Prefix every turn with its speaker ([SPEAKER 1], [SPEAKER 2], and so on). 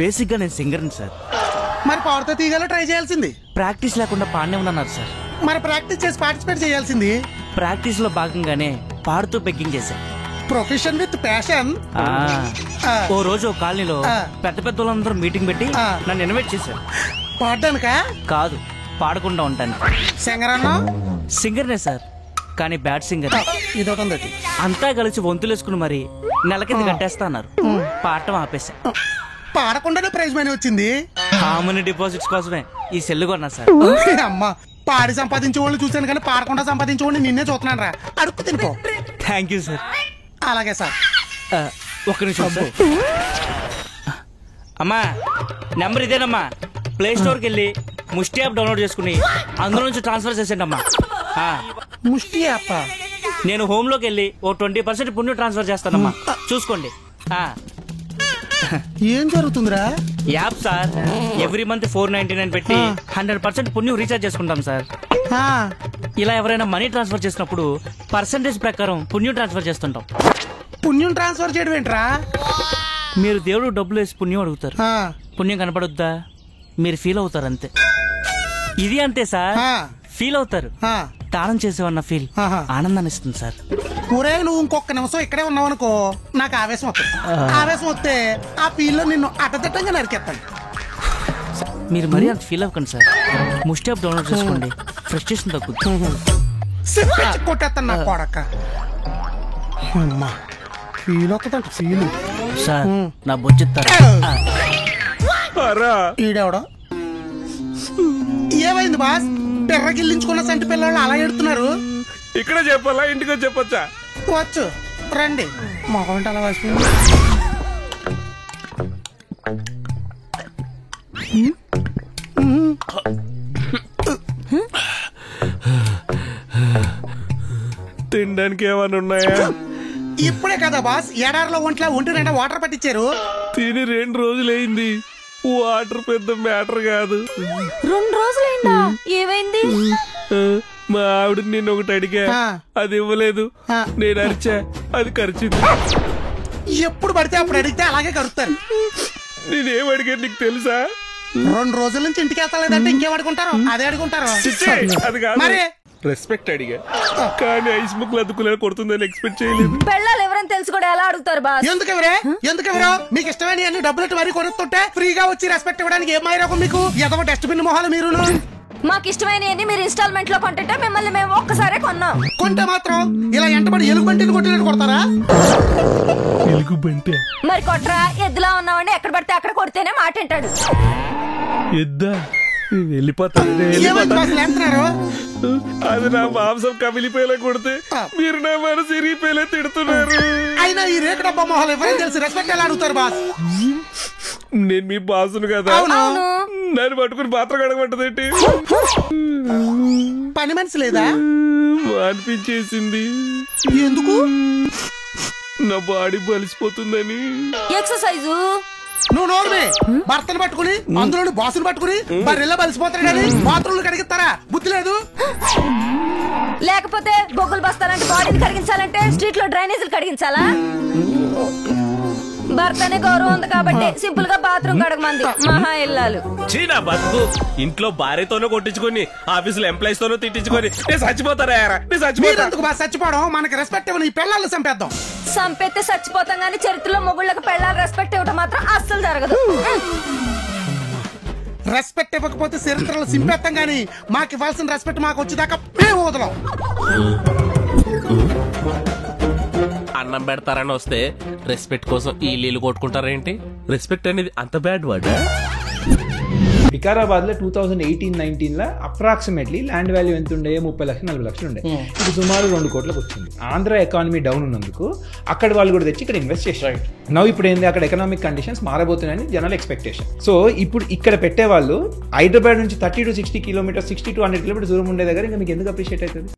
[SPEAKER 1] Basic గా నేను సింగర్ని sir.
[SPEAKER 2] మరి పాడుతో తీగలో ట్రై చేయాల్సింది.
[SPEAKER 1] ప్రాక్టీస్ లేకుండా పాడనే ఉన్నారు సార్.
[SPEAKER 2] మరి ప్రాక్టీస్ చేసి పార్టిసిపేట్ చేయాల్సింది.
[SPEAKER 1] ప్రాక్టీస్ లో భాగంగానే పాడుతూ బెగ్గింగ్ చేశాను.
[SPEAKER 2] Profession with passion.
[SPEAKER 1] ఓ రోజు కాలనీలో పెద్ద పెద్ద వాళ్ళందరూ మీటింగ్ పెట్టి నన్ను ఇన్వైట్ చేశారు.
[SPEAKER 2] పాడడానికా?
[SPEAKER 1] కాదు, పాడకుండా ఉంటాను.
[SPEAKER 2] సింగర్ అన్నా?
[SPEAKER 1] సింగర్నే సార్, కానీ బ్యాడ్ సింగర్.
[SPEAKER 2] ఇదొకటి.
[SPEAKER 1] అంతా కలిసి వంతులేసుకుని మరి నెల కింద కట్టేస్తా అన్నారు. పాడటం ఆపేశా.
[SPEAKER 2] పాడకుండానే ప్రైజ్ మనీ వచ్చింది.
[SPEAKER 1] కామన్ డిపాజిట్స్ కోసమే ఈ సెల్ కొన్నా సార్.
[SPEAKER 2] అమ్మా, పాడి సంపాదించే వాళ్ళు చూసాను కానీ పాడకుండా సంపాదించే వాళ్ళు నిన్నే చూస్తున్నాను రా. అడుక్కు తినిపో.
[SPEAKER 1] Thank you sir.
[SPEAKER 2] అలాగే సార్.
[SPEAKER 1] ఒక్క నిమిషం సార్. అమ్మా, నెంబర్ ఇదేనమ్మా. ప్లే స్టోర్కి వెళ్ళి ముష్టి యాప్ డౌన్లోడ్ చేసుకుని అందులో నుంచి ట్రాన్స్ఫర్ చేసేయండి అమ్మా.
[SPEAKER 2] ముష్టి యాప్?
[SPEAKER 1] నేను హోమ్ లోకి వెళ్ళి ఓ 20% పుణ్యం ట్రాన్స్ఫర్ చేస్తానమ్మా, చూసుకోండి.
[SPEAKER 2] ఏం జరుగుతుందిరా?
[SPEAKER 1] యాప్ సార్, ఎవ్రీ మంత్ 499 పెట్టి 100% పుణ్యం రీఛార్జ్ చేసుకుంటాం సార్. ఇలా ఎవరైనా మనీ ట్రాన్స్ఫర్ చేసినప్పుడు పర్సంటేజ్ ప్రకారం పుణ్యం ట్రాన్స్ఫర్ చేస్తుంటాం.
[SPEAKER 2] పుణ్యం ట్రాన్స్ఫర్ చేయడం ఏంట్రా?
[SPEAKER 1] మీరు దేవుడు డబ్బులు వేసి పుణ్యం అడుగుతారు, పుణ్యం కనపడొద్దా, మీరు ఫీల్ అవుతారు అంతే. ఇది అంతే సార్, ఫీల్ అవుతారు. దానం చేసేవన్న ఫీల్ ఆనందాన్ని ఇస్తుంది సార్.
[SPEAKER 2] ఊరే, నువ్వు ఇంకొక నిమిషం ఇక్కడే ఉన్నావు అనుకో, నాకు ఆవేశం వస్తుంది. ఆవేశం వస్తే ఆ ఫీల్ లో నిన్ను అటదిట్టంగా నరికేస్తాను.
[SPEAKER 1] మీరు మరీ అంత ఫీల్ అవ్వకండి సార్. ముష్టి యాప్ డౌన్లోడ్ చేసుకోండి, ఫ్రస్ట్రేషన్ తగ్గుతుంది.
[SPEAKER 2] కొట్టేస్తాను నా కొడక. అమ్మా, ఫీల్ అవుతుందంట. ఫీల్
[SPEAKER 1] సార్, నా బొచ్చిస్తారా?
[SPEAKER 2] ఈడెవడో. ఏమైంది బాస్? పెర్రగిల్లించుకున్న సంటి పిల్లలు అలా ఎడుతున్నారు.
[SPEAKER 3] ఇక్కడ చెప్పాలా, ఇంటికి చెప్పొచ్చా?
[SPEAKER 2] వచ్చు, రండి. మొగంటే అలా వాసిపోయింది.
[SPEAKER 3] తినడానికి ఏమైనా ఉన్నాయా?
[SPEAKER 2] ఇప్పుడే కదా బాస్ ఎడారిలో ఒంటి నిండా వాటర్ పట్టించారు.
[SPEAKER 3] తిని 2 రోజులైంది. వాటర్ పెద్ద మ్యాటర్ కాదు.
[SPEAKER 4] 2 రోజులైందా? ఏమైంది?
[SPEAKER 3] మా ఆవిడ నేను ఒకటి అడిగా, అది ఇవ్వలేదు. నేను అరిచా, అది ఖర్చింది.
[SPEAKER 2] ఎప్పుడు పడితే అప్పుడు అడిగితే అలాగే కరుస్తారు.
[SPEAKER 3] నేనేం అడిగాను నీకు తెలుసా?
[SPEAKER 2] 2 రోజుల నుంచి ఇంటికి వెళ్తలేదంటే ఇంకేం అడుగుంటారు? అదే అడుగుంటారు.
[SPEAKER 3] అది కాదు,
[SPEAKER 2] మరి
[SPEAKER 3] రెస్పెక్ట్ అడిగా, కానీ ఐస్ ముక్కలు అద్దుకునే కొడుతుందని ఎక్స్పెక్ట్ చేయలేదు.
[SPEAKER 4] పెళ్ళాలు ఎవరని తెలుసు కూడా ఎలా అడుగుతారు బాస్?
[SPEAKER 2] ఎందుకెవరో మీకు ఇష్టమైన అన్ని డబ్బులు మరీ కొనుక్తుంటే ఫ్రీగా వచ్చి రెస్పెక్ట్ ఇవ్వడానికి ఏం మాయరోగం మీకు? ఎదవ డస్ట్బిన్ మొహాలు మీరు.
[SPEAKER 4] మాకు ఇష్టమైన మీరు ఇన్స్టాల్మెంట్ లో కొంటుంటే మిమ్మల్ని మేము ఒక్కసారే కొన్నాం.
[SPEAKER 2] కొంటే మాత్రం ఇలా ఎంటబడి ఎలుగుబంటిని కొట్టినట్టు కొడతారా?
[SPEAKER 3] ఎలుగుబంటి
[SPEAKER 4] మరి కొట్రా? ఎద్దులా ఉన్నామండి, ఎక్కడ పడితే అక్కడ కొడితేనే మాట వింటాడు.
[SPEAKER 3] ఎద్దా? వెళ్ళిపోతాను. అది నా మాంసం కమిలిపోయేలా కొడితే మీరు నా మనసు ఇరిగిపోయేలా తిడుతున్నారు.
[SPEAKER 2] అయినా ఈ రేకు డబ్బా మొహాలు ఎవరైనా తెలిసి రెస్పెక్ట్ ఎలా అడుగుతారు బాస్?
[SPEAKER 3] నేను మీ బాసును కదా, నన్ను పట్టుకుని పాత్ర కడగమంటదేంటి?
[SPEAKER 2] పని మనిషి లేదా
[SPEAKER 3] అనిపించేసింది.
[SPEAKER 2] ఎందుకు?
[SPEAKER 3] నా బాడీ బలిసిపోతుందని.
[SPEAKER 4] ఎక్సర్సైజు.
[SPEAKER 2] నువ్వు నోర్మే. భర్తను పట్టుకుని అందులో బాసును పట్టుకుని బర్రెల్లా బలిసిపోతారు కానీ బాత్రూమ్లు కడిగిస్తారా? బుద్ధి లేదు.
[SPEAKER 4] లేకపోతే బొగ్గులు బస్తాలంటే బాడీని కడిగించాలంటే స్ట్రీట్ లో డ్రైనేజీలు కడిగించాలా? భర్తనే గౌరవం ఉంది కాబట్టి సింపుల్ గా బాత్రూమ్ కడగమంది మహా ఇల్లాలు.
[SPEAKER 3] చీనా బతుకు ఇంట్లో భార్యతోనో కొట్టించుకొని ఆఫీసులో ఎంప్లాయీస్ తోనో తిట్టించుకొని నేను చచ్చిపోతారా?
[SPEAKER 2] చచ్చిపోవడం మనకి రెస్పెక్ట్ ఇవ్వని పిల్లల్ని చంపేద్దాం.
[SPEAKER 4] చంపేస్తే చచ్చిపోతాం గానీ చరిత్రలో మొగుళ్ళకి పెళ్ళాలి రెస్పెక్ట్ ఇవ్వడం మాత్రం అస్సలు జరగదు.
[SPEAKER 2] రెస్పెక్ట్ ఇవ్వకపోతే చరిత్రలో సింపేస్తాం గానీ మాకు ఇవ్వాల్సిన రెస్పెక్ట్ మాకు వచ్చేదాకా మేము వదలం.
[SPEAKER 3] అన్నం పెడతారని వస్తే రెస్పెక్ట్ కోసం ఈ నీళ్ళు కొట్టుకుంటారేంటి? రెస్పెక్ట్ అనేది అంత బ్యాడ్ వర్డ్?
[SPEAKER 5] వికారాబాద్ లో 2018-19 అప్రాక్సిమేట్లీ ల్యాండ్ వాల్యూ ఎంత ఉండే? 30 లక్షలు 40 లక్షలు ఉండే. ఇప్పుడు సుమారు 2 కోట్లకు వచ్చింది. ఆంధ్ర ఎకానమీ డౌన్ ఉన్నందుకు అక్కడ వాళ్ళు కూడా తెచ్చి ఇక్కడ ఇన్వెస్ట్ చేశారు. నవ్వు ఇప్పుడు ఏంది, అక్కడ ఎకనామిక్ కండిషన్స్ మారబోతున్నాయని జనరల్ ఎక్స్పెక్టేషన్. సో ఇప్పుడు ఇక్కడ పెట్టే వాళ్ళు హైదరాబాద్ నుంచి 30 to 60 కిలోమీటర్స్ 60 to 100 కిలోమీటర్స్ దూరం ఉండే దగ్గర ఇంకా మీకు ఎందుకు అప్రిషియేట్ అవుతుంది?